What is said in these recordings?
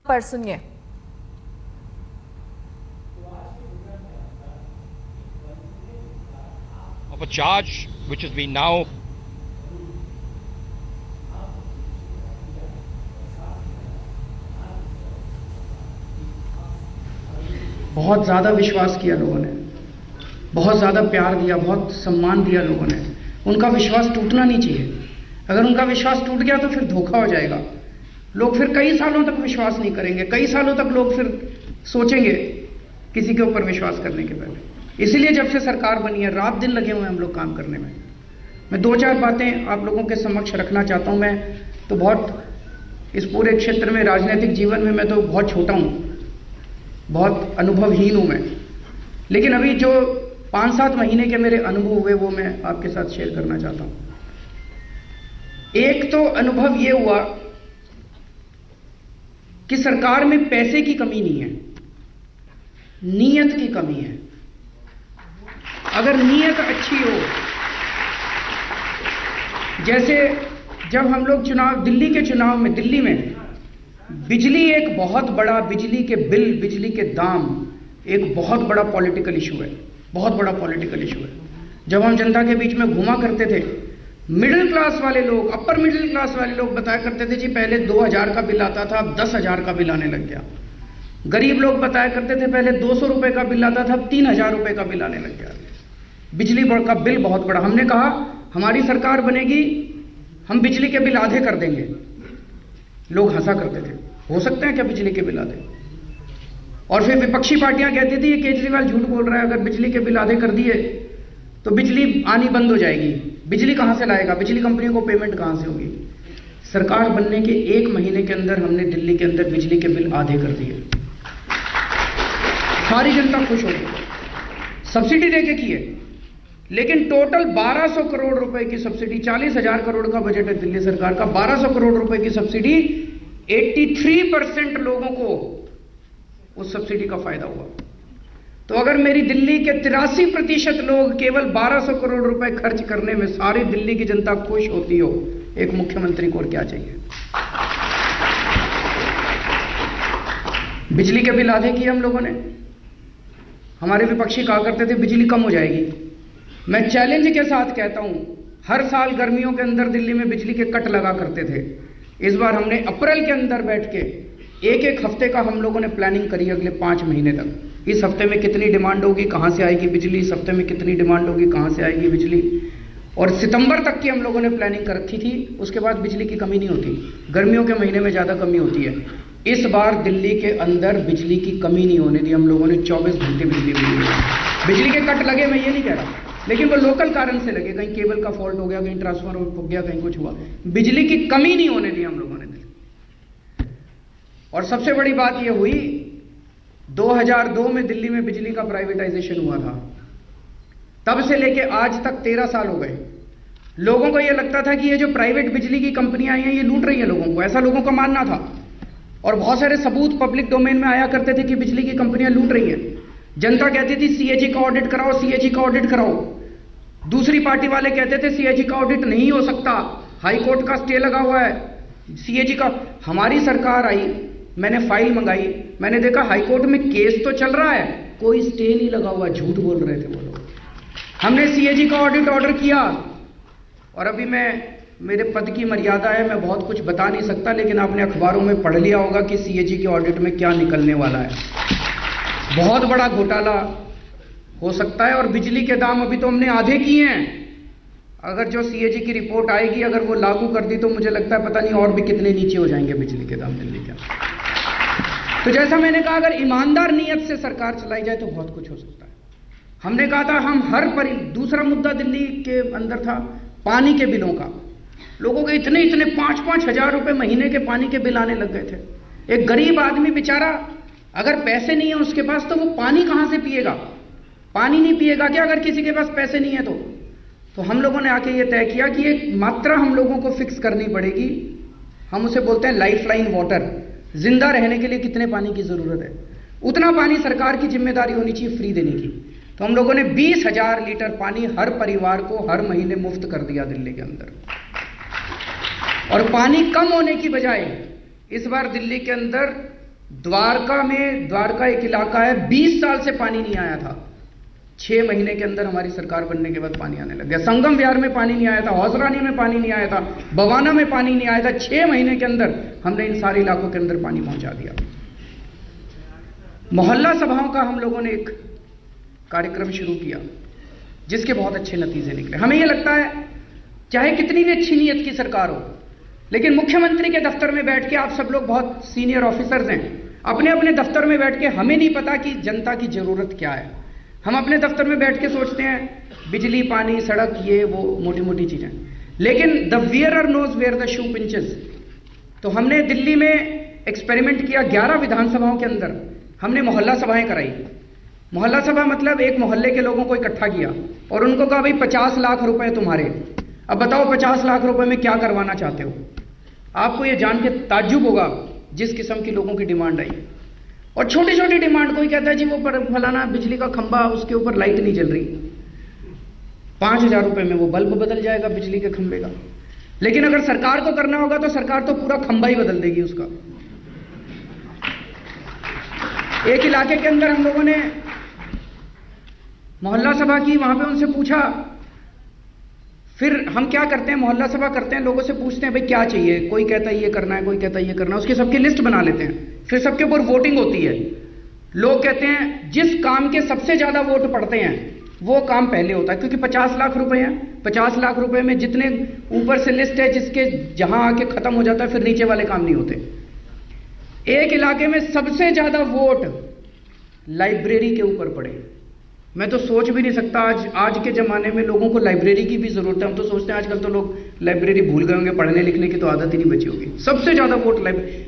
पर सुनिए। Of a charge which has been now बहुत ज़्यादा विश्वास किया लोगों ने, बहुत ज़्यादा प्यार दिया, बहुत सम्मान दिया लोगों ने। उनका विश्वास टूटना नहीं चाहिए। अगर उनका विश्वास टूट गया तो फिर धोखा हो जाएगा। लोग फिर कई सालों तक विश्वास नहीं करेंगे, कई सालों तक लोग फिर सोचेंगे किसी के ऊपर विश्वास करने के पहले। इसीलिए जब से सरकार बनी है रात दिन लगे हुए हैं हम लोग काम करने में। मैं दो चार बातें आप लोगों के समक्ष रखना चाहता हूं। मैं तो बहुत इस पूरे क्षेत्र में, राजनीतिक जीवन में मैं तो बहुत छोटा हूं, बहुत अनुभवहीन हूं मैं, लेकिन अभी जो 5-7 महीने के मेरे अनुभव हुए वो मैं आपके साथ शेयर करना चाहता हूं। एक तो अनुभव ये हुआ कि सरकार में पैसे की कमी नहीं है, नीयत की कमी है। अगर नीयत अच्छी हो, जैसे जब हम लोग दिल्ली के चुनाव में, दिल्ली में बिजली एक बहुत बड़ा, बिजली के बिल, बिजली के दाम एक बहुत बड़ा पॉलिटिकल इशू है, बहुत बड़ा पॉलिटिकल इशू है। जब हम जनता के बीच में घुमा करते थे, मिडिल क्लास वाले लोग, अपर मिडिल क्लास वाले लोग बताया करते थे जी पहले 2000 का बिल आता था, अब 10,000 का बिल आने लग गया। गरीब लोग बताया करते थे पहले 200 रुपए का बिल आता था, अब 3000 रुपए का बिल आने लग गया। बिजली का बिल बहुत बड़ा। हमने कहा हमारी सरकार बनेगी, हम बिजली के बिल आधे कर देंगे। लोग हंसा करते थे, हो सकता है क्या बिजली के बिल आधे? और फिर विपक्षी पार्टियां कहती थी ये केजरीवाल झूठ बोल रहा है, अगर बिजली के बिल आधे कर दिए तो बिजली आनी बंद हो जाएगी। बिजली कहां से लाएगा, बिजली कंपनियों को पेमेंट कहां से होगी? सरकार बनने के 1 महीने के अंदर हमने दिल्ली के अंदर बिजली के बिल आधे कर दिए। सारी जनता खुश हो गई। सब्सिडी देके किए, लेकिन टोटल 1200 करोड़ रुपए की सब्सिडी, 40,000 करोड़ का बजट है दिल्ली सरकार का, 1200 करोड़ रुपए की सब्सिडी, 83% लोगों को उस सब्सिडी का फायदा हुआ। तो अगर मेरी दिल्ली के 83% लोग केवल 1200 करोड़ रुपए खर्च करने में सारी दिल्ली की जनता खुश होती हो, एक मुख्यमंत्री को और क्या चाहिए? बिजली के बिल आधे किए हम लोगों ने। हमारे विपक्षी कहा करते थे बिजली कम हो जाएगी। मैं चैलेंज के साथ कहता हूं, हर साल गर्मियों के अंदर दिल्ली में बिजली के कट लगा करते थे। इस बार हमने अप्रैल के अंदर बैठ के एक हफ्ते का हम लोगों ने प्लानिंग करी अगले 5 महीने तक। इस हफ्ते में कितनी डिमांड होगी, कहां से आएगी बिजली, इस हफ्ते में कितनी डिमांड होगी, कहां से आएगी बिजली। और सितंबर तक की हम लोगों ने प्लानिंग कर रखी थी। उसके बाद बिजली की कमी नहीं होती, गर्मियों के महीने में ज्यादा कमी होती है। इस बार दिल्ली के अंदर बिजली की कमी नहीं होने दी हम लोगों ने। 24 घंटे बिजली मिली है। बिजली के कट लगे, मैं ये नहीं कह रहा, लेकिन वो लोकल कारण से लगे, कहीं केबल का फॉल्ट हो गया, कहीं ट्रांसफार्मर हो गया, कहीं कुछ हुआ। बिजली की कमी नहीं होने दी हम लोगों ने। और सबसे बड़ी बात यह हुई, 2002 में दिल्ली में बिजली का प्राइवेटाइजेशन हुआ था। तब से लेके आज तक 13 साल हो गए। लोगों को यह लगता था कि ये जो प्राइवेट बिजली की कंपनियां हैं ये लूट रही हैं लोगों को, ऐसा लोगों का मानना था। और बहुत सारे सबूत पब्लिक डोमेन में आया करते थे कि बिजली की कंपनियां लूट रही हैं। जनता कहती थी सीएजी का ऑडिट कराओ, सीएजी का ऑडिट कराओ। दूसरी पार्टी वाले कहते थे सीएजी का ऑडिट नहीं हो सकता, हाईकोर्ट का स्टे लगा हुआ है सीएजी का। हमारी सरकार आई, मैंने फाइल मंगाई, मैंने देखा हाईकोर्ट में केस तो चल रहा है, कोई स्टे नहीं लगा हुआ। झूठ बोल रहे थे वो लोग। हमने सीएजी का ऑडिट ऑर्डर किया, और अभी मेरे पद की मर्यादा है, मैं बहुत कुछ बता नहीं सकता, लेकिन आपने अखबारों में पढ़ लिया होगा कि सीएजी के ऑडिट में क्या निकलने वाला है। बहुत बड़ा घोटाला हो सकता है। और बिजली के दाम अभी तो हमने आधे किए हैं। अगर जो सीएजी की रिपोर्ट आएगी, अगर वो लागू कर दी तो मुझे लगता है पता नहीं और भी कितने नीचे हो जाएंगे बिजली के दाम दिल्ली के। तो जैसा मैंने कहा, अगर ईमानदार नीयत से सरकार चलाई जाए तो बहुत कुछ हो सकता है। हमने कहा था हम दूसरा मुद्दा दिल्ली के अंदर था पानी के बिलों का। लोगों के इतने 5-5 हजार रुपए महीने के पानी के बिल आने लग गए थे। एक गरीब आदमी बेचारा, अगर पैसे नहीं है उसके पास तो वो पानी कहां से पिएगा? पानी नहीं पिएगा क्या अगर किसी के पास पैसे नहीं है तो हम लोगों ने आके ये तय किया कि एक मात्रा हम लोगों को फिक्स करनी पड़ेगी। हम उसे बोलते हैं लाइफ लाइन वाटर। जिंदा रहने के लिए कितने पानी की जरूरत है, उतना पानी सरकार की जिम्मेदारी होनी चाहिए फ्री देने की। तो हम लोगों ने 20,000 लीटर पानी हर परिवार को हर महीने मुफ्त कर दिया दिल्ली के अंदर। और पानी कम होने की बजाय इस बार दिल्ली के अंदर द्वारका एक इलाका है, 20 साल से पानी नहीं आया था। 6 महीने के अंदर हमारी सरकार बनने के बाद पानी आने लग गया। संगम विहार में पानी नहीं आया था, हौसरानी में पानी नहीं आया था, बवाना में पानी नहीं आया था। 6 महीने के अंदर हमने इन सारे इलाकों के अंदर पानी पहुंचा दिया। मोहल्ला सभाओं का हम लोगों ने एक कार्यक्रम शुरू किया जिसके बहुत अच्छे नतीजे निकले। हमें यह लगता है चाहे कितनी भी अच्छी नीयत की सरकार हो, लेकिन मुख्यमंत्री के दफ्तर में बैठ के, आप सब लोग बहुत सीनियर ऑफिसर्स हैं, अपने अपने दफ्तर में बैठ के हमें नहीं पता कि जनता की जरूरत क्या है। हम अपने दफ्तर में बैठ के सोचते हैं बिजली, पानी, सड़क, ये वो मोटी मोटी चीजें, लेकिन the wearer knows where the shoe pinches. तो हमने दिल्ली में एक्सपेरिमेंट किया। 11 विधानसभाओं के अंदर हमने मोहल्ला सभाएं कराई। मोहल्ला सभा मतलब एक मोहल्ले के लोगों को इकट्ठा किया और उनको कहा भाई 50 लाख रुपए तुम्हारे, अब बताओ 50 लाख रुपए में क्या करवाना चाहते हो। आपको ये जान के ताज्जुब होगा जिस किस्म की लोगों की डिमांड आई। और छोटी छोटी डिमांड, कोई कहता है जी वो फलाना बिजली का खंभा, उसके ऊपर लाइट नहीं जल रही, 5000 रुपए में वो बल्ब बदल जाएगा बिजली के खंभे का। लेकिन अगर सरकार को करना होगा तो सरकार तो पूरा खंभा ही बदल देगी उसका। एक इलाके के अंदर हम लोगों ने मोहल्ला सभा की, वहां पे उनसे पूछा। फिर हम क्या करते हैं, मोहल्ला सभा करते हैं, लोगों से पूछते हैं भाई क्या चाहिए। कोई कहता है ये करना है, कोई कहता है ये करना है, उसकी सबकी लिस्ट बना लेते हैं। फिर सबके ऊपर वोटिंग होती है। लोग कहते हैं जिस काम के सबसे ज्यादा वोट पड़ते हैं वो काम पहले होता है, क्योंकि 50 लाख रुपए हैं। 50 लाख रुपए में जितने ऊपर से लिस्ट है, जिसके जहां आके खत्म हो जाता है, फिर नीचे वाले काम नहीं होते। एक इलाके में सबसे ज्यादा वोट लाइब्रेरी के ऊपर पड़े। मैं तो सोच भी नहीं सकता, आज के जमाने में लोगों को लाइब्रेरी की भी जरूरत है। हम तो सोचते हैं आजकल तो लोग लाइब्रेरी भूल गए होंगे, पढ़ने लिखने की तो आदत ही नहीं बची होगी। सबसे ज्यादा वोट लाइब्रेरी।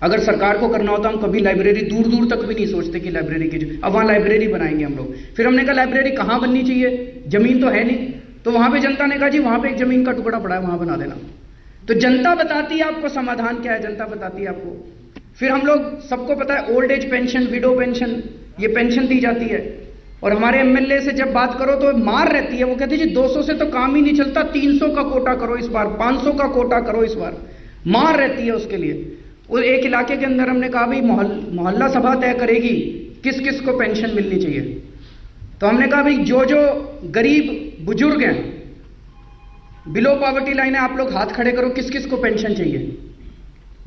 अगर सरकार को करना होता हम कभी लाइब्रेरी दूर दूर तक भी नहीं सोचते कि लाइब्रेरी की, अब वहां लाइब्रेरी बनाएंगे हम लोग। फिर हमने कहा लाइब्रेरी कहां बननी चाहिए, जमीन तो है नहीं। तो वहां पे जनता ने कहा जी वहां पे एक जमीन का टुकड़ा पड़ा है, वहां बना देना। तो जनता बताती है आपको समाधान क्या है, जनता बताती है आपको। फिर हम लोग, सबको पता है old age pension, window pension, ये पेंशन दी जाती है। और हमारे एमएलए से जब बात करो तो मार रहती है, वो कहती है जी 200 से तो काम ही नहीं चलता, 300 का कोटा करो इस बार, 500 का कोटा करो इस बार। मार रहती है उसके लिए। वो एक इलाके के अंदर हमने कहा भाई मोहल्ला सभा तय करेगी किस किस को पेंशन मिलनी चाहिए। तो हमने कहा भाई जो जो गरीब बुजुर्ग हैं, बिलो पॉवर्टी लाइन है, आप लोग हाथ खड़े करो, किस किस को पेंशन चाहिए।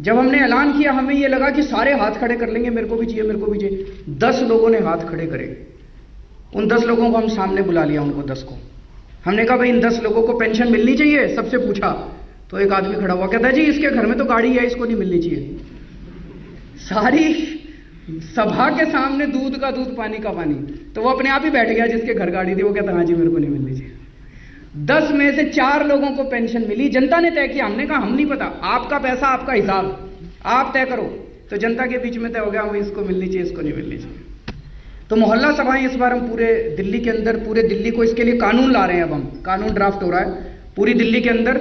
जब हमने ऐलान किया हमें ये लगा कि सारे हाथ खड़े कर लेंगे, मेरे को भी चाहिए, मेरे को भी चाहिए। 10 लोगों ने हाथ खड़े करे। उन 10 लोगों को हम सामने बुला लिया, उनको 10 को। हमने कहा भाई इन 10 लोगों को पेंशन मिलनी चाहिए, सबसे पूछा। तो एक आदमी खड़ा हुआ, कहता है जी इसके घर में तो गाड़ी है, इसको नहीं मिलनी चाहिए। सारी सभा के सामने दूध का दूध, पानी का पानी। तो वो अपने आप ही बैठ गया जिसके घर गाड़ी थी, वो कहता हाँ जी मेरे को नहीं मिलनी चाहिए। 10 में से 4 लोगों को पेंशन मिली। जनता ने तय किया, हमने कहा हम नहीं पता, आपका पैसा आपका हिसाब, आप तय करो। तो जनता के बीच में तय हो गया इसको मिलनी चाहिए, इसको नहीं मिलनी चाहिए। तो मोहल्ला सभाएं इस बार हम पूरे दिल्ली के अंदर, पूरे दिल्ली को इसके लिए कानून ला रहे हैं। अब हम कानून ड्राफ्ट हो रहा है। पूरी दिल्ली के अंदर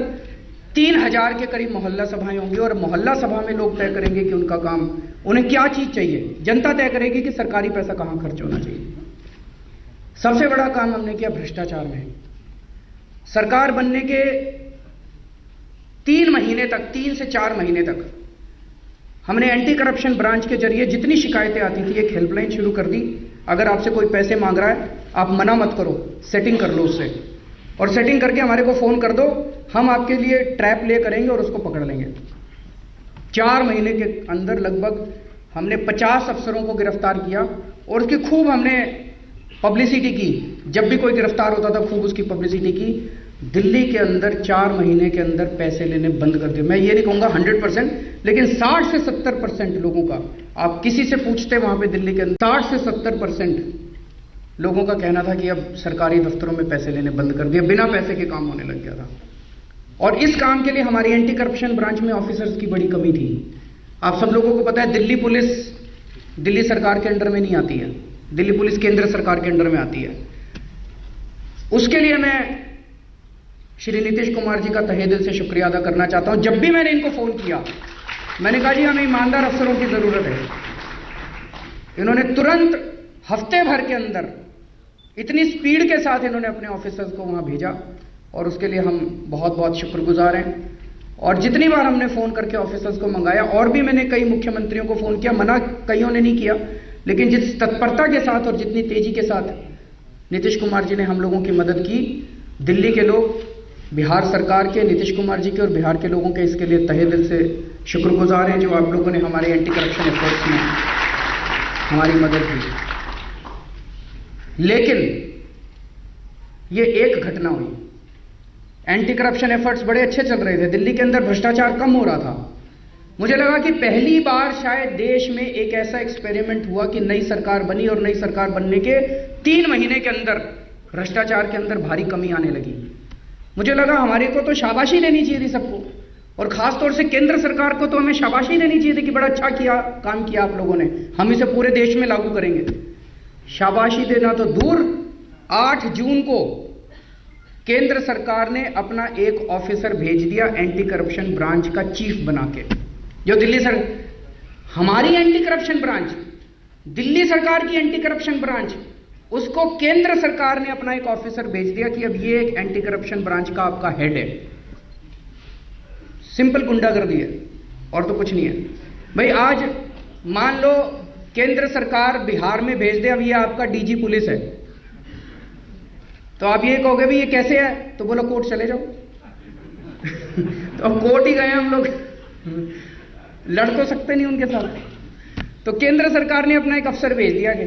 3000 के करीब मोहल्ला सभाएं होंगी और मोहल्ला सभा में लोग तय करेंगे कि उनका काम, उन्हें क्या चीज चाहिए। जनता तय करेगी कि सरकारी पैसा कहां खर्च होना चाहिए। सबसे बड़ा काम हमने किया भ्रष्टाचार में। सरकार बनने के 3 महीने तक, 3 से 4 महीने तक हमने एंटी करप्शन ब्रांच के जरिए जितनी शिकायतें आती थी एक हेल्पलाइन शुरू कर दी। अगर आपसे कोई पैसे मांग रहा है, आप मना मत करो, सेटिंग कर लो उससे, और सेटिंग करके हमारे को फोन कर दो, हम आपके लिए ट्रैप ले करेंगे और उसको पकड़ लेंगे। 4 महीने के अंदर लगभग हमने 50 अफसरों को गिरफ्तार किया और उसकी खूब हमने पब्लिसिटी की। जब भी कोई गिरफ्तार होता था खूब उसकी पब्लिसिटी की। दिल्ली के अंदर 4 महीने के अंदर पैसे लेने बंद कर दिए। मैं ये नहीं कहूंगा 100%, लेकिन 60 से 70% लोगों का, आप किसी से पूछते वहां पे दिल्ली के अंदर 60 से 70% लोगों का कहना था कि अब सरकारी दफ्तरों में पैसे लेने बंद कर दिए, बिना पैसे के काम होने लग गया था। और इस काम के लिए हमारी एंटी करप्शन ब्रांच में ऑफिसर्स की बड़ी कमी थी। आप सब लोगों को पता है दिल्ली पुलिस दिल्ली सरकार के अंडर में नहीं आती है, दिल्ली पुलिस केंद्र सरकार के अंडर में आती है। उसके लिए मैं श्री नीतीश कुमार जी का तहे दिल से शुक्रिया अदा करना चाहता हूं। जब भी मैंने इनको फोन किया, मैंने कहा जी हमें ईमानदार अफसरों की जरूरत है। इन्होंने तुरंत हफ्ते भर के अंदर इतनी स्पीड के साथ इन्होंने अपने ऑफिसर्स को वहां भेजा और उसके लिए हम बहुत बहुत शुक्रगुजार हैं। और जितनी बार हमने फ़ोन करके ऑफिसर्स को मंगाया, और भी मैंने कई मुख्यमंत्रियों को फ़ोन किया, मना कईयों ने नहीं किया, लेकिन जिस तत्परता के साथ और जितनी तेज़ी के साथ नीतीश कुमार जी ने हम लोगों की मदद की, दिल्ली के लोग बिहार सरकार के, नीतीश कुमार जी के और बिहार के लोगों के इसके लिए तहे दिल से शुक्रगुजार हैं, जो आप लोगों ने हमारे एंटी करप्शन एफर्ट्स में हमारी मदद की। लेकिन ये एक घटना हुई, एंटी करप्शन एफर्ट्स बड़े अच्छे चल रहे थे, दिल्ली के अंदर भ्रष्टाचार कम हो रहा था। मुझे लगा कि पहली बार शायद देश में एक ऐसा एक्सपेरिमेंट हुआ कि नई सरकार बनी और नई सरकार बनने के 3 महीने के अंदर भ्रष्टाचार के अंदर भारी कमी आने लगी। मुझे लगा हमारे को तो शाबाशी देनी चाहिए थी सबको, और खास तौर से केंद्र सरकार को तो हमें शाबाशी देनी चाहिए थी कि बड़ा अच्छा किया, काम किया आप लोगों ने, हम इसे पूरे देश में लागू करेंगे। शाबाशी देना तो दूर, 8 जून को केंद्र सरकार ने अपना एक ऑफिसर भेज दिया एंटी करप्शन ब्रांच का चीफ बना के, जो दिल्ली हमारी एंटी करप्शन ब्रांच, दिल्ली सरकार की एंटी करप्शन ब्रांच, उसको केंद्र सरकार ने अपना एक ऑफिसर भेज दिया कि अब ये एक एंटी करप्शन ब्रांच का आपका हेड है। सिंपल गुंडागर्दी है, और तो कुछ नहीं है भाई। आज मान लो केंद्र सरकार बिहार में भेज दे, अब ये आपका डीजी पुलिस है, तो आप ये कहोगे भाई ये कैसे है, तो बोलो कोर्ट चले जाओ। तो अब कोर्ट ही गए हम लोग, लड़ तो सकते नहीं उनके साथ। तो केंद्र सरकार ने अपना एक अफसर भेज दिया कि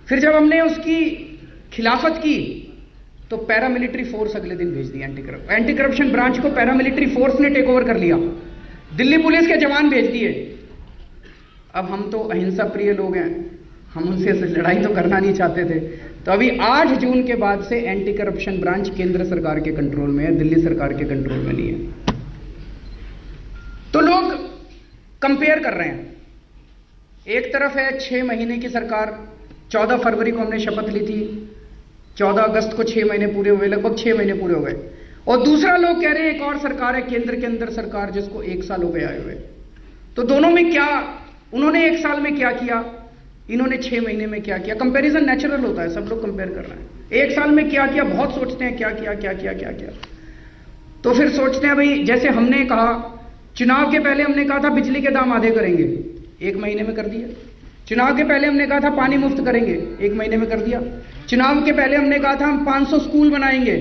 फिर जब हमने उसकी खिलाफत की तो पैरामिलिट्री फोर्स अगले दिन भेज दिया, एंटी करप्शन ब्रांच को पैरामिलिट्री फोर्स ने टेक ओवर कर लिया, दिल्ली पुलिस के जवान भेज दिए। अब हम तो अहिंसा प्रिय लोग हैं, हम उनसे लड़ाई तो करना नहीं चाहते थे, तो अभी 8 जून के बाद से एंटी करप्शन ब्रांच केंद्र सरकार के कंट्रोल में है, दिल्ली सरकार के कंट्रोल में नहीं है। तो लोग कंपेयर कर रहे हैं, एक तरफ है 6 महीने की सरकार, 14 फरवरी को हमने शपथ ली थी, 14 अगस्त को 6 महीने पूरे हुए, लगभग 6 महीने पूरे हो गए, और दूसरा लोग कह रहे हैं एक और सरकार है केंद्र के अंदर सरकार, जिसको 1 साल हो गए आए हुए। तो दोनों में क्या, उन्होंने 1 साल में क्या किया, इन्होंने 6 महीने में क्या किया, कंपैरिजन नेचुरल होता है, सब लोग कंपेयर कर रहे हैं। 1 साल में क्या किया, बहुत सोचते हैं क्या किया क्या किया क्या किया, तो फिर सोचते हैं भाई, जैसे हमने कहा चुनाव के पहले हमने कहा था बिजली के दाम आधे करेंगे, 1 महीने में कर दिया। चुनाव के पहले हमने कहा था पानी मुफ्त करेंगे, 1 महीने में कर दिया। चुनाव के पहले हमने कहा था हम 500 स्कूल बनाएंगे,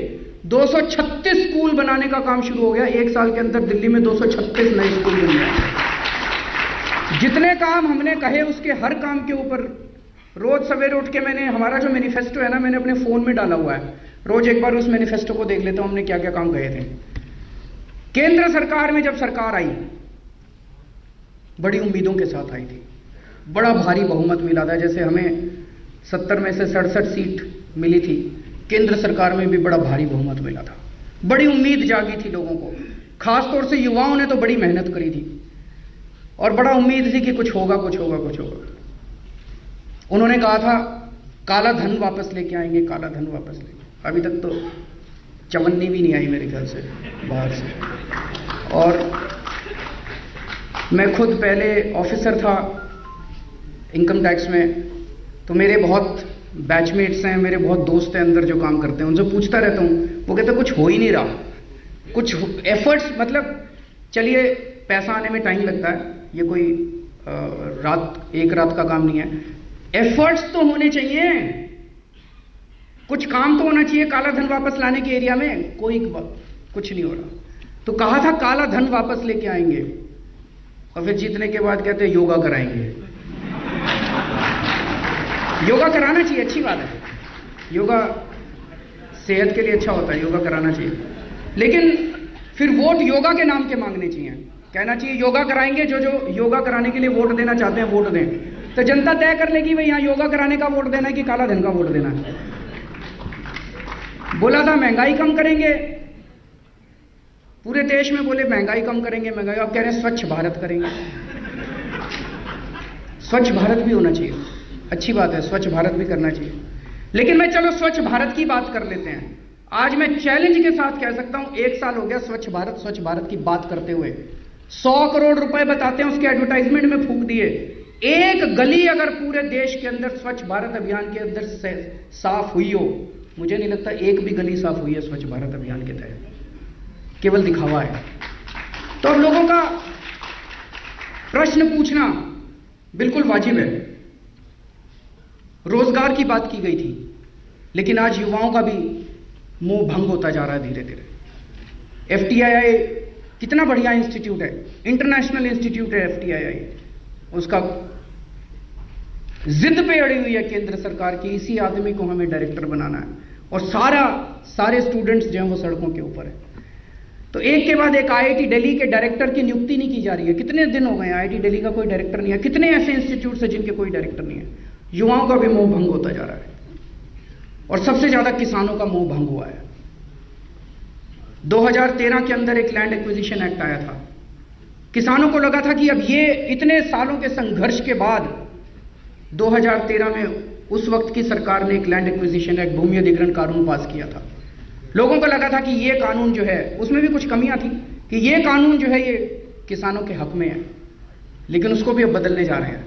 236 स्कूल बनाने का काम शुरू हो गया। 1 साल के अंदर दिल्ली में 236 नए स्कूल बन गए। जितने काम हमने कहे उसके हर काम के ऊपर रोज सवेरे उठ के मैंने, हमारा जो मैनिफेस्टो है ना, मैंने अपने फोन में डाला हुआ है, रोज एक बार उस मैनिफेस्टो को देख लेता हूं हमने क्या क्या काम कहे थे। केंद्र सरकार में जब सरकार आई, बड़ी उम्मीदों के साथ आई थी, बड़ा भारी बहुमत मिला था, जैसे हमें 70 में से 67 सीट मिली थी, केंद्र सरकार में भी बड़ा भारी बहुमत मिला था, बड़ी उम्मीद जागी थी लोगों को, खासतौर से युवाओं ने तो बड़ी मेहनत करी थी और बड़ा उम्मीद थी कि कुछ होगा कुछ होगा कुछ होगा। उन्होंने कहा था काला धन वापस लेके आएंगे, काला धन वापस लेंगे। अभी तक तो चवन्नी भी नहीं आई मेरे ख्याल से बाहर से। और मैं खुद पहले ऑफिसर था इनकम टैक्स में, तो मेरे बहुत बैचमेट्स हैं, मेरे बहुत दोस्त हैं अंदर जो काम करते हैं, उनसे पूछता रहता हूँ, वो कहते कुछ हो ही नहीं रहा, कुछ एफर्ट्स, मतलब चलिए पैसा आने में टाइम लगता है, ये कोई एक रात का काम नहीं है, एफर्ट्स तो होने चाहिए, कुछ काम तो होना चाहिए काला धन वापस लाने के एरिया में, कोई कुछ नहीं हो रहा। तो कहा था काला धन वापस लेके आएंगे, और फिर जीतने के बाद कहते योगा कराएंगे। योगा कराना चाहिए, अच्छी बात है, योगा सेहत के लिए अच्छा होता है, योगा कराना चाहिए, लेकिन फिर वोट योगा के नाम के मांगने चाहिए, कहना चाहिए योगा कराएंगे, जो जो योगा कराने के लिए वोट देना चाहते हैं वोट दें, तो जनता तय कर लेगी भाई यहाँ योगा कराने का वोट देना है कि काला धन का वोट देना है। बोला था महंगाई कम करेंगे, पूरे देश में बोले महंगाई कम करेंगे, महंगाई, अब कह रहे हैं स्वच्छ भारत करेंगे। स्वच्छ भारत भी होना चाहिए, अच्छी बात है, स्वच्छ भारत भी करना चाहिए, लेकिन मैं चलो स्वच्छ भारत की बात कर लेते हैं। आज मैं चैलेंज के साथ कह सकता हूं 1 साल हो गया स्वच्छ भारत की बात करते हुए, 100 करोड़ रुपए बताते हैं उसके एडवर्टाइजमेंट में फूंक दिए, एक गली अगर पूरे देश के अंदर स्वच्छ भारत अभियान के अंदर से साफ हुई हो, मुझे नहीं लगता एक भी गली साफ हुई है स्वच्छ भारत अभियान के तहत, केवल दिखावा है। तो अब लोगों का प्रश्न पूछना बिल्कुल वाजिब है। रोजगार की बात की गई थी, लेकिन आज युवाओं का भी मोह भंग होता जा रहा है धीरे धीरे। FTII कितना बढ़िया इंस्टीट्यूट है, इंटरनेशनल इंस्टीट्यूट है FTII। उसका जिद पे अड़ी हुई है केंद्र सरकार की, इसी आदमी को हमें डायरेक्टर बनाना है, और सारे स्टूडेंट्स जो हैं वो सड़कों के ऊपर है। तो एक के बाद एक IIT दिल्ली के डायरेक्टर की नियुक्ति नहीं की जा रही है। कितने दिन हो गए IIT दिल्ली का कोई डायरेक्टर नहीं है। कितने ऐसे इंस्टीट्यूट है जिनके कोई डायरेक्टर नहीं है। युवाओं का भी मोह भंग होता जा रहा है, और सबसे ज्यादा किसानों का मोह भंग हुआ है। 2013 के अंदर एक लैंड एक्विजिशन एक्ट आया था। किसानों को लगा था कि अब ये इतने सालों के संघर्ष के बाद 2013 में उस वक्त की सरकार ने एक लैंड एक्विजिशन एक्ट, भूमि अधिग्रहण कानून पास किया था। लोगों को लगा था कि ये कानून जो है उसमें भी कुछ कमियां थी, कि ये कानून जो है ये किसानों के हक में है, लेकिन उसको भी अब बदलने जा रहे हैं।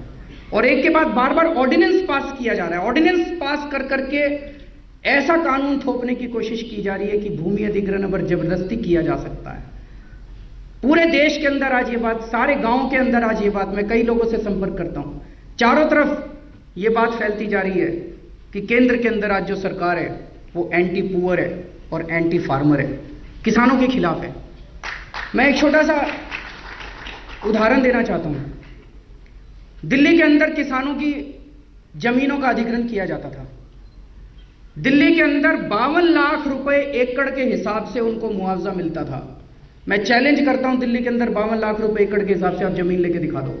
और एक के बाद बार बार ऑर्डिनेंस पास किया जा रहा है। ऑर्डिनेंस पास कर करके ऐसा कानून थोपने की कोशिश की जा रही है कि भूमि अधिग्रहण पर जबरदस्ती किया जा सकता है। पूरे देश के अंदर आज ये बात, सारे गांव के अंदर आज ये बात, मैं कई लोगों से संपर्क करता हूं, चारों तरफ ये बात फैलती जा रही है कि केंद्र के अंदर आज जो सरकार है वो एंटी पुअर है और एंटी फार्मर है, किसानों के खिलाफ है। मैं एक छोटा सा उदाहरण देना चाहता हूं। दिल्ली के अंदर किसानों की जमीनों का अधिग्रहण किया जाता था। दिल्ली के अंदर 52 लाख रुपए एकड़ के हिसाब से उनको मुआवजा मिलता था। मैं चैलेंज करता हूं, दिल्ली के अंदर 52 लाख रुपए एकड़ के हिसाब से आप जमीन लेके दिखा दो।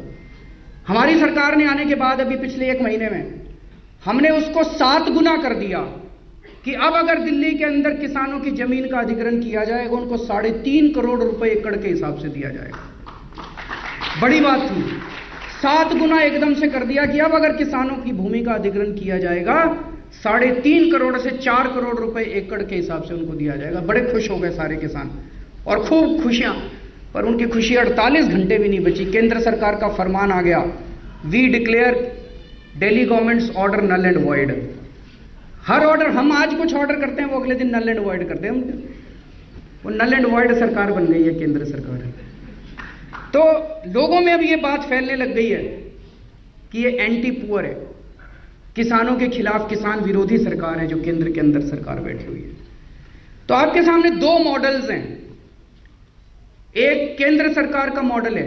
हमारी सरकार ने आने के बाद अभी पिछले 1 महीने में हमने उसको 7 गुना कर दिया, कि अब अगर दिल्ली के अंदर किसानों की जमीन का अधिग्रहण किया जाएगा, उनको 3.5 करोड़ रुपए एकड़ के हिसाब से दिया जाएगा। बड़ी बात थी, 7 गुना एकदम से कर दिया कि अब अगर किसानों की भूमि का अधिग्रहण किया जाएगा 3.5 करोड़ से 4 करोड़ रुपए एकड़ के हिसाब से उनको दिया जाएगा। बड़े खुश हो गए सारे किसान, और खूब खुशियां, पर उनकी खुशी 48 घंटे भी नहीं बची। केंद्र सरकार का फरमान आ गया, we declare Delhi government's order null and void. हर ऑर्डर, हम आज कुछ ऑर्डर करते हैं वो अगले दिन नल एंड वॉइड करते हैं। वो नल एंड वॉइड सरकार बन गई है केंद्र सरकार। तो लोगों में अब ये बात फैलने लग गई है कि ये एंटी पुअर है, किसानों के खिलाफ किसान विरोधी सरकार है जो केंद्र के अंदर सरकार बैठी हुई है। तो आपके सामने 2 मॉडल्स हैं। एक केंद्र सरकार का मॉडल है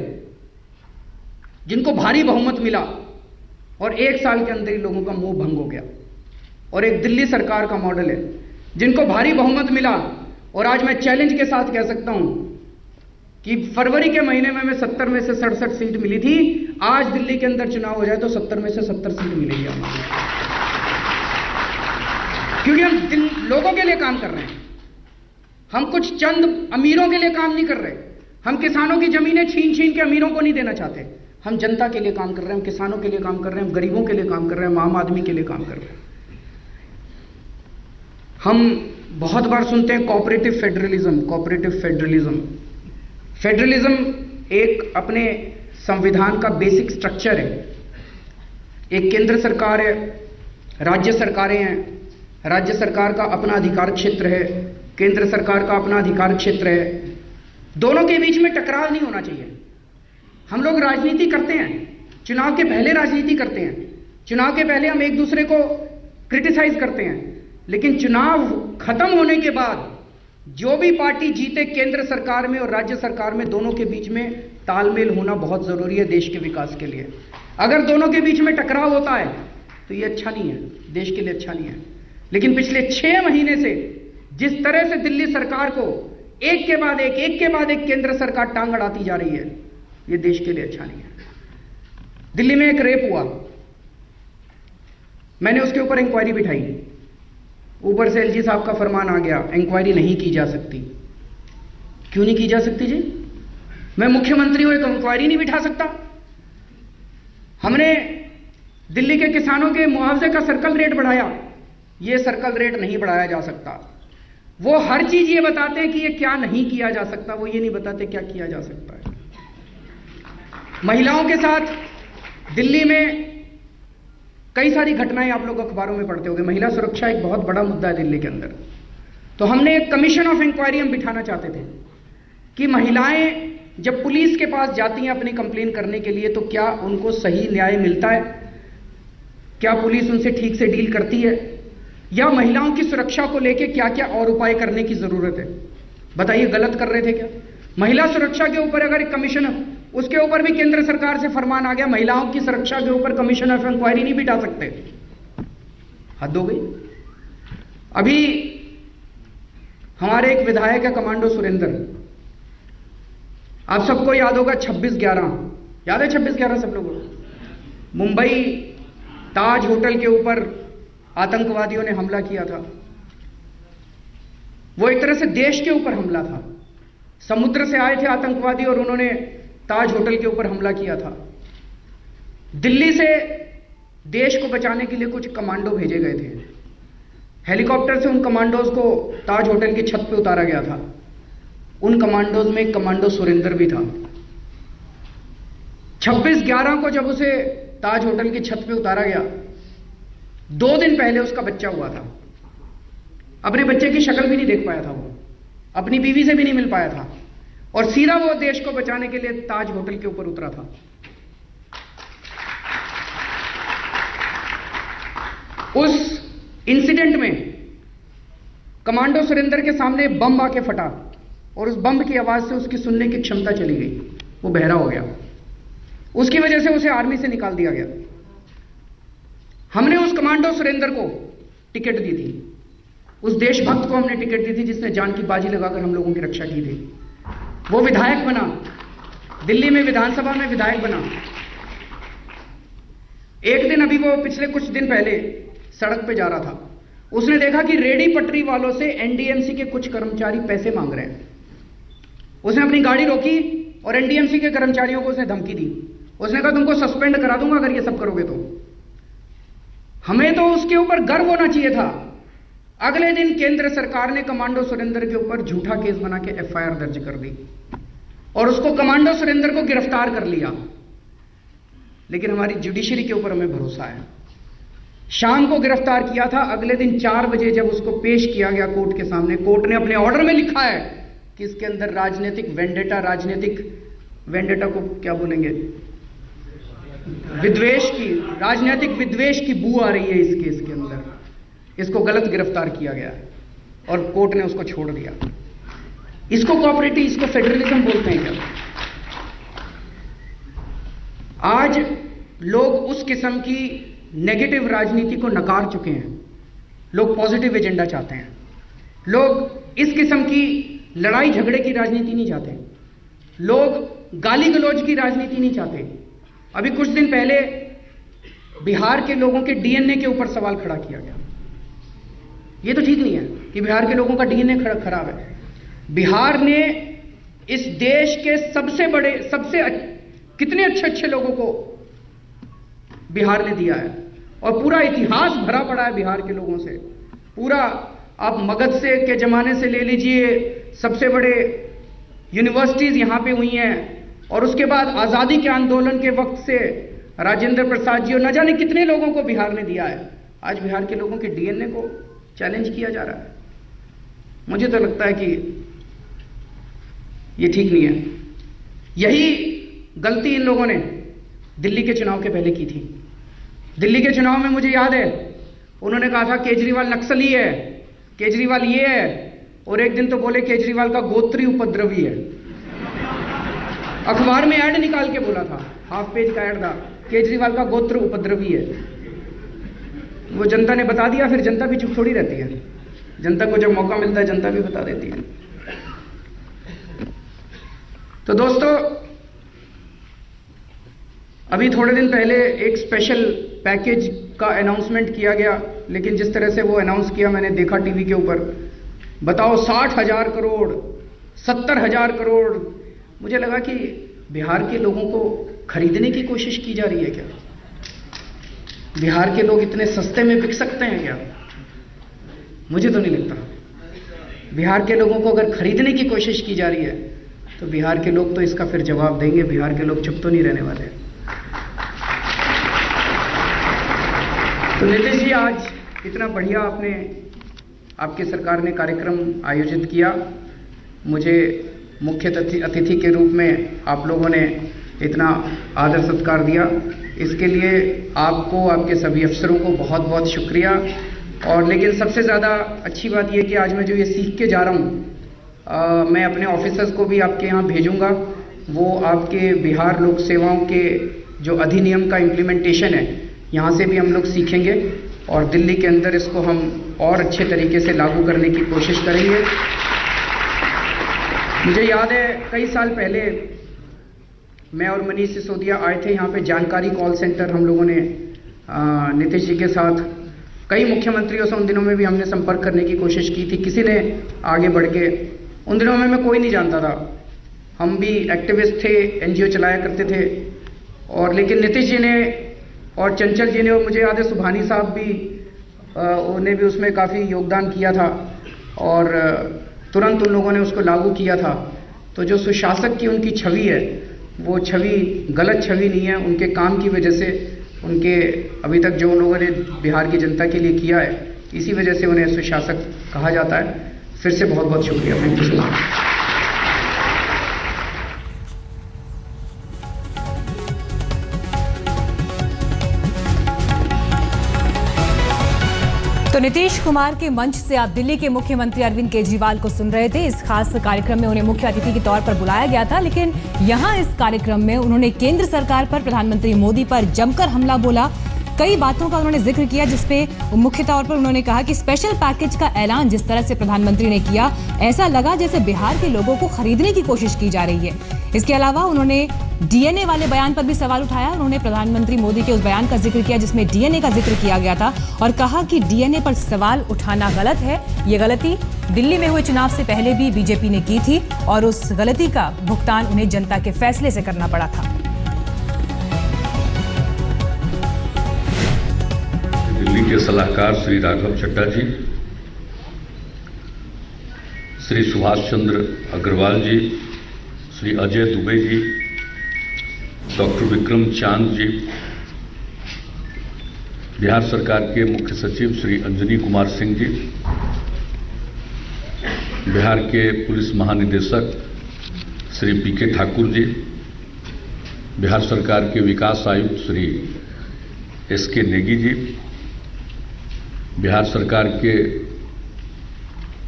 जिनको भारी बहुमत मिला और 1 साल के अंदर ही लोगों का मुंह भंग हो गया, और एक दिल्ली सरकार का मॉडल है जिनको भारी बहुमत मिला, और आज मैं चैलेंज के साथ कह सकता हूं कि फरवरी के महीने में 70 में से 67 सीट मिली थी। आज दिल्ली के अंदर चुनाव हो जाए तो 70 में से 70 सीट मिलेगी हमारी, क्योंकि हम लोगों के लिए काम कर रहे हैं। हम कुछ चंद अमीरों के लिए काम नहीं कर रहे। हम किसानों की जमीनें छीन छीन के अमीरों को नहीं देना चाहते। हम जनता के लिए काम कर रहे हैं, हम किसानों के लिए काम कर रहे हैं, हम गरीबों के लिए काम कर रहे हैं, हम आम आदमी के लिए काम कर रहे हैं। हम बहुत बार सुनते हैं cooperative federalism, cooperative federalism. Federalism एक अपने संविधान का बेसिक स्ट्रक्चर है। एक केंद्र सरकार है, राज्य सरकारें हैं, राज्य सरकार का अपना अधिकार क्षेत्र है, केंद्र सरकार का अपना अधिकार क्षेत्र है। दोनों के बीच में टकराव नहीं होना चाहिए। हम लोग राजनीति करते हैं, चुनाव के पहले राजनीति करते हैं, चुनाव के पहले हम एक दूसरे को क्रिटिसाइज करते हैं, लेकिन चुनाव खत्म होने के बाद जो भी पार्टी जीते केंद्र सरकार में और राज्य सरकार में, दोनों के बीच में तालमेल होना बहुत जरूरी है देश के विकास के लिए। अगर दोनों के बीच में टकराव होता है तो ये अच्छा नहीं है, देश के लिए अच्छा नहीं है। लेकिन पिछले 6 महीने से जिस तरह से दिल्ली सरकार को एक के बाद एक केंद्र सरकार टांग अड़ाती जा रही है, ये देश के लिए अच्छा नहीं है। दिल्ली में एक रेप हुआ, मैंने उसके ऊपर इंक्वायरी बिठाई, ऊपर से एलजी साहब का फरमान आ गया, इंक्वायरी नहीं की जा सकती। क्यों नहीं की जा सकती जी? मैं मुख्यमंत्री हूं, एक इंक्वायरी नहीं बिठा सकता? हमने दिल्ली के किसानों के मुआवजे का सर्कल रेट बढ़ाया, ये सर्कल रेट नहीं बढ़ाया जा सकता। वो हर चीज ये बताते हैं कि ये क्या नहीं किया जा सकता, वो ये नहीं बताते क्या किया जा सकता है। महिलाओं के साथ दिल्ली में कई सारी घटनाएं आप लोग अखबारों में पढ़ते होंगे। महिला सुरक्षा एक बहुत बड़ा मुद्दा है दिल्ली के अंदर। तो हमने एक कमीशन ऑफ इंक्वायरी हम बिठाना चाहते थे कि महिलाएं जब पुलिस के पास जाती हैं अपनी कंप्लेन करने के लिए, तो क्या उनको सही न्याय मिलता है? क्या पुलिस उनसे ठीक से डील करती है? या महिलाओं की सुरक्षा को लेकर क्या क्या और उपाय करने की जरूरत है? बताइए, गलत कर रहे थे क्या? महिला सुरक्षा के ऊपर अगर एक कमीशन, उसके ऊपर भी केंद्र सरकार से फरमान आ गया, महिलाओं की सुरक्षा के ऊपर कमीशन ऑफ इंक्वायरी नहीं बिठा सकते। हद हो गई। अभी हमारे एक विधायक है कमांडो सुरेंद्र, आप सबको याद होगा 26/11, याद है 26/11 सब लोगों को? मुंबई ताज होटल के ऊपर आतंकवादियों ने हमला किया था। वो एक तरह से देश के ऊपर हमला था। समुद्र से आए थे आतंकवादी और उन्होंने ताज होटल के ऊपर हमला किया था। दिल्ली से देश को बचाने के लिए कुछ कमांडो भेजे गए थे। हेलीकॉप्टर से उन कमांडोज को ताज होटल की छत पे उतारा गया था। उन कमांडोज में कमांडो सुरेंद्र भी था। 26/11 को जब उसे ताज होटल की छत पे उतारा गया, 2 दिन पहले उसका बच्चा हुआ था। अपने बच्चे की शक्ल भी नहीं देख पाया था वो, अपनी बीवी से भी नहीं मिल पाया था, और सीधा वो देश को बचाने के लिए ताज होटल के ऊपर उतरा था। उस इंसिडेंट में कमांडो सुरेंद्र के सामने बम आके फटा और उस बम की आवाज से उसकी सुनने की क्षमता चली गई, वो बहरा हो गया। उसकी वजह से उसे आर्मी से निकाल दिया गया। हमने उस कमांडो सुरेंद्र को टिकट दी थी, उस देशभक्त को हमने टिकट दी थी जिसने जान की बाजी लगाकर हम लोगों की रक्षा की थी। वो विधायक बना, दिल्ली में विधानसभा में विधायक बना। एक दिन, अभी वो पिछले कुछ दिन पहले सड़क पे जा रहा था, उसने देखा कि रेडी पटरी वालों से एनडीएमसी के कुछ कर्मचारी पैसे मांग रहे हैं। उसने अपनी गाड़ी रोकी और एनडीएमसी के कर्मचारियों को उसने धमकी दी। उसने कहा तुमको सस्पेंड करा दूंगा अगर ये सब करोगे तो। हमें तो उसके ऊपर गर्व होना चाहिए था। अगले दिन केंद्र सरकार ने कमांडो सुरेंद्र के ऊपर झूठा केस बना के एफआईआर दर्ज कर दी और उसको कमांडो सुरेंद्र को गिरफ्तार कर लिया। लेकिन हमारी जुडिशरी के ऊपर हमें भरोसा है। शाम को गिरफ्तार किया था, अगले दिन 4 बजे जब उसको पेश किया गया कोर्ट के सामने, कोर्ट ने अपने ऑर्डर में लिखा है कि इसके अंदर राजनीतिक वेंडेटा को क्या बोलेंगे, विद्वेष की, राजनीतिक विद्वेष की बू आ रही है इस केस के अंदर, इसको गलत गिरफ्तार किया गया और कोर्ट ने उसको छोड़ दिया। इसको कोऑपरेटिव, इसको फेडरलिज्म बोलते हैं क्या? आज लोग उस किस्म की नेगेटिव राजनीति को नकार चुके हैं। लोग पॉजिटिव एजेंडा चाहते हैं। लोग इस किस्म की लड़ाई झगड़े की राजनीति नहीं चाहते। लोग गाली गलौज की राजनीति नहीं चाहते। अभी कुछ दिन पहले बिहार के लोगों के डीएनए के ऊपर सवाल खड़ा किया गया। ये तो ठीक नहीं है कि बिहार के लोगों का डीएनए खराब है। बिहार ने इस देश के सबसे बड़े, कितने अच्छे लोगों को बिहार ने दिया है और पूरा इतिहास भरा पड़ा है बिहार के लोगों से। पूरा, आप मगध से के जमाने से ले लीजिए, सबसे बड़े यूनिवर्सिटीज यहां पे हुई हैं, और उसके बाद आजादी के आंदोलन के वक्त से राजेंद्र प्रसाद जी और न जाने कितने लोगों को बिहार ने दिया है। आज बिहार के लोगों के डीएनए को चैलेंज किया जा रहा है। मुझे तो लगता है कि ये ठीक नहीं है। यही गलती इन लोगों ने दिल्ली के चुनाव के पहले की थी। दिल्ली के चुनाव में मुझे याद है, उन्होंने कहा था केजरीवाल नक्सली है, केजरीवाल ये है, और एक दिन तो बोले केजरीवाल का गोत्री उपद्रवी है। अखबार में ऐड निकाल के बोला था, हाफ पेज का ऐड था, केजरीवाल का गोत्र उपद्रवी है। वो जनता ने बता दिया, फिर जनता भी चुप थोड़ी रहती है। जनता को जब मौका मिलता है जनता भी बता देती है। तो दोस्तों, अभी थोड़े दिन पहले एक स्पेशल पैकेज का अनाउंसमेंट किया गया, लेकिन जिस तरह से वो अनाउंस किया मैंने देखा टीवी के ऊपर, बताओ 60,000 करोड़, 70,000 करोड़। मुझे लगा कि बिहार के लोगों को खरीदने की कोशिश की जा रही है क्या? बिहार के लोग इतने सस्ते में बिक सकते हैं क्या? मुझे तो नहीं लगता। बिहार के लोगों को अगर खरीदने की कोशिश की जा रही है तो बिहार के लोग तो इसका फिर जवाब देंगे। बिहार के लोग चुप तो नहीं रहने वाले। तो नीतीश जी, आज इतना बढ़िया आपकी सरकार ने कार्यक्रम आयोजित किया, मुझे मुख्य अतिथि के रूप में आप लोगों ने इतना आदर सत्कार दिया, इसके लिए आपको, आपके सभी अफसरों को बहुत बहुत शुक्रिया। और लेकिन सबसे ज़्यादा अच्छी बात यह कि आज मैं जो ये सीख के जा रहा हूँ, मैं अपने ऑफिसर्स को भी आपके यहाँ भेजूँगा। वो आपके बिहार लोक सेवाओं के जो अधिनियम का इम्प्लीमेंटेशन है, यहाँ से भी हम लोग सीखेंगे और दिल्ली के अंदर इसको हम और अच्छे तरीके से लागू करने की कोशिश करेंगे। मुझे याद है कई साल पहले मैं और मनीष सिसोदिया आए थे यहाँ पे जानकारी कॉल सेंटर, हम लोगों ने नीतीश जी के साथ कई मुख्यमंत्रियों से उन दिनों में भी हमने संपर्क करने की कोशिश की थी, किसी ने आगे बढ़ के, उन दिनों में मैं कोई नहीं जानता था, हम भी एक्टिविस्ट थे, एनजीओ चलाया करते थे। और लेकिन नीतीश जी ने और चंचल जी ने, और मुझे याद है सुभानी साहब भी, उन्हें भी उसमें काफ़ी योगदान किया था और तुरंत उन लोगों ने उसको लागू किया था। तो जो सुशासक की उनकी छवि है, वो छवि गलत छवि नहीं है, उनके काम की वजह से, उनके अभी तक जो उन लोगों ने बिहार की जनता के लिए किया है, इसी वजह से उन्हें सुशासक कहा जाता है। फिर से बहुत बहुत शुक्रिया। Thank you so much. तो नीतीश कुमार के मंच से आप दिल्ली के मुख्यमंत्री अरविंद केजरीवाल को सुन रहे थे। इस खास कार्यक्रम में उन्हें मुख्य अतिथि के तौर पर बुलाया गया था, लेकिन यहां इस कार्यक्रम में उन्होंने केंद्र सरकार पर, प्रधानमंत्री मोदी पर जमकर हमला बोला। कई बातों का उन्होंने जिक्र किया, जिसपे मुख्य तौर पर उन्होंने कहा कि स्पेशल पैकेज का ऐलान जिस तरह से प्रधानमंत्री ने किया, ऐसा लगा जैसे बिहार के लोगों को खरीदने की कोशिश की जा रही है। इसके अलावा उन्होंने डीएनए वाले बयान पर भी सवाल उठाया। उन्होंने प्रधानमंत्री मोदी के उस बयान का जिक्र किया जिसमें डीएनए का जिक्र किया गया था और कहा कि डीएनए पर सवाल उठाना गलत है। ये गलती दिल्ली में हुए चुनाव से पहले भी बीजेपी ने की थी और उस गलती का भुगतान उन्हें जनता के फैसले से करना पड़ा था। दिल्ली के सलाहकार श्री राघव चड्ढा जी, श्री सुभाष चंद्र अग्रवाल जी, श्री अजय दुबे जी, डॉक्टर विक्रम चांद जी, बिहार सरकार के मुख्य सचिव श्री अंजनी कुमार सिंह जी, बिहार के पुलिस महानिदेशक श्री पीके ठाकुर जी, बिहार सरकार के विकास आयुक्त श्री एसके नेगी जी, बिहार सरकार के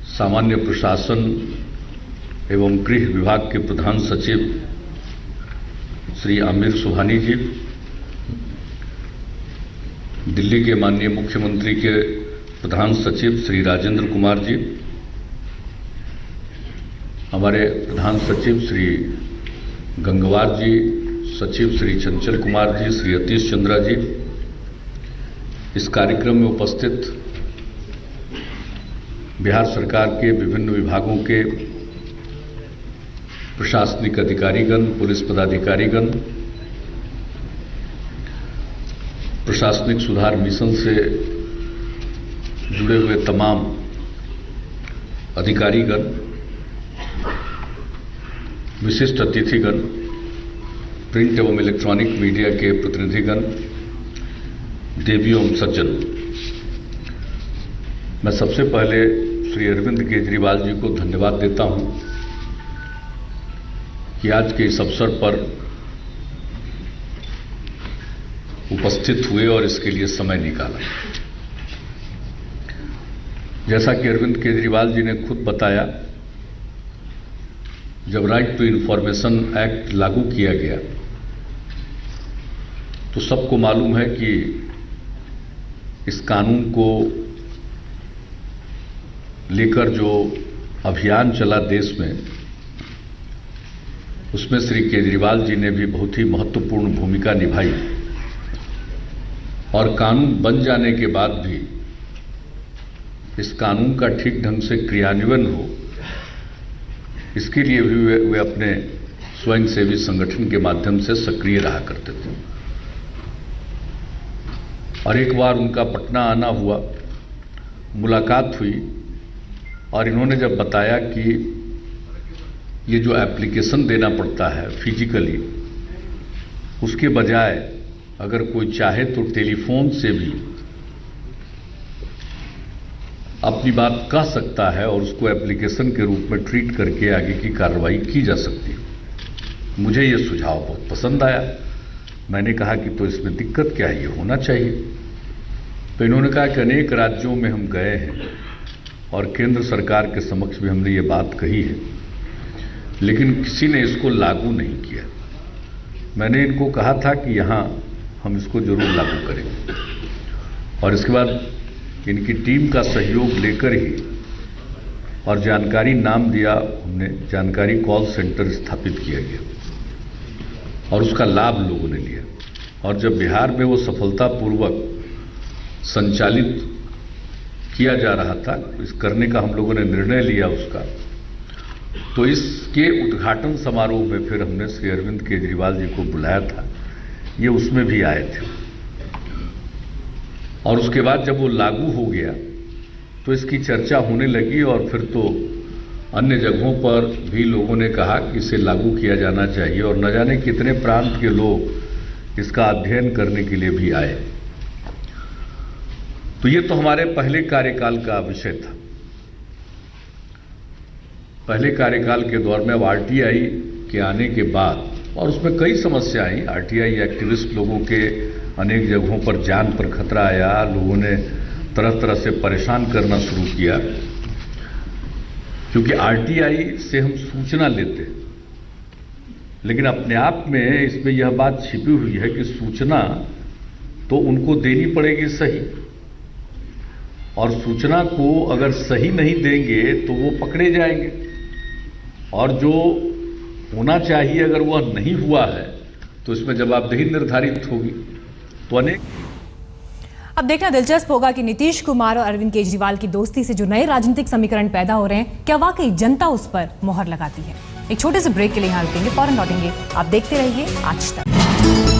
सामान्य प्रशासन एवं गृह विभाग के प्रधान सचिव श्री आमिर सुबहानी जी, दिल्ली के माननीय मुख्यमंत्री के प्रधान सचिव श्री राजेंद्र कुमार जी, हमारे प्रधान सचिव श्री गंगवार जी, सचिव श्री चंचल कुमार जी, श्री अतीश चंद्रा जी, इस कार्यक्रम में उपस्थित बिहार सरकार के विभिन्न विभागों के प्रशासनिक अधिकारीगण, पुलिस पदाधिकारीगण, प्रशासनिक सुधार मिशन से जुड़े हुए तमाम अधिकारीगण, विशिष्ट अतिथिगण, प्रिंट एवं इलेक्ट्रॉनिक मीडिया के प्रतिनिधिगण, देवी एवं सज्जन, मैं सबसे पहले श्री अरविंद केजरीवाल जी को धन्यवाद देता हूं कि आज के इस अवसर पर उपस्थित हुए और इसके लिए समय निकाला। जैसा कि अरविंद केजरीवाल जी ने खुद बताया, जब राइट टू इंफॉर्मेशन एक्ट लागू किया गया तो सबको मालूम है कि इस कानून को लेकर जो अभियान चला देश में, उसमें श्री केजरीवाल जी ने भी बहुत ही महत्वपूर्ण भूमिका निभाई और कानून बन जाने के बाद भी इस कानून का ठीक ढंग से क्रियान्वयन हो, इसके लिए भी वे अपने स्वयंसेवी संगठन के माध्यम से सक्रिय रहा करते थे। और एक बार उनका पटना आना हुआ, मुलाकात हुई और इन्होंने जब बताया कि ये जो एप्लीकेशन देना पड़ता है फिजिकली, उसके बजाय अगर कोई चाहे तो टेलीफोन से भी अपनी बात कह सकता है और उसको एप्लीकेशन के रूप में ट्रीट करके आगे की कार्रवाई की जा सकती है। मुझे ये सुझाव बहुत पसंद आया। मैंने कहा कि तो इसमें दिक्कत क्या है, ये होना चाहिए। तो इन्होंने कहा कि अनेक राज्यों में हम गए हैं और केंद्र सरकार के समक्ष भी हमने ये बात कही है, लेकिन किसी ने इसको लागू नहीं किया। मैंने इनको कहा था कि यहाँ हम इसको जरूर लागू करेंगे और इसके बाद इनकी टीम का सहयोग लेकर ही और जानकारी नाम दिया हमने, जानकारी कॉल सेंटर स्थापित किया गया और उसका लाभ लोगों ने लिया। और जब बिहार में वो सफलतापूर्वक संचालित किया जा रहा था, इस करने का हम लोगों ने निर्णय लिया उसका, तो इसके उद्घाटन समारोह में फिर हमने श्री अरविंद केजरीवाल जी को बुलाया था। ये उसमें भी आए थे और उसके बाद जब वो लागू हो गया तो इसकी चर्चा होने लगी और फिर तो अन्य जगहों पर भी लोगों ने कहा कि इसे लागू किया जाना चाहिए और न जाने कितने प्रांत के लोग इसका अध्ययन करने के लिए भी आए। तो ये तो हमारे पहले कार्यकाल का विषय था। पहले कार्यकाल के दौर में अब आरटीआई के आने के बाद, और उसमें कई समस्याएं आई। आरटीआई एक्टिविस्ट लोगों के अनेक जगहों पर जान पर खतरा आया, लोगों ने तरह तरह से परेशान करना शुरू किया, क्योंकि आरटीआई से हम सूचना लेते हैं, लेकिन अपने आप में इसमें यह बात छिपी हुई है कि सूचना तो उनको देनी पड़ेगी सही, और सूचना को अगर सही नहीं देंगे तो वो पकड़े जाएंगे, और जो होना चाहिए अगर वह नहीं हुआ है तो इसमें जवाबदेही निर्धारित होगी। तो अनेक अब देखना दिलचस्प होगा कि नीतीश कुमार और अरविंद केजरीवाल की दोस्ती से जो नए राजनीतिक समीकरण पैदा हो रहे हैं, क्या वाकई जनता उस पर मोहर लगाती है। एक छोटे से ब्रेक के लिए यहां रुकेंगे, फौरन लौटेंगे। आप देखते रहिए आज तक।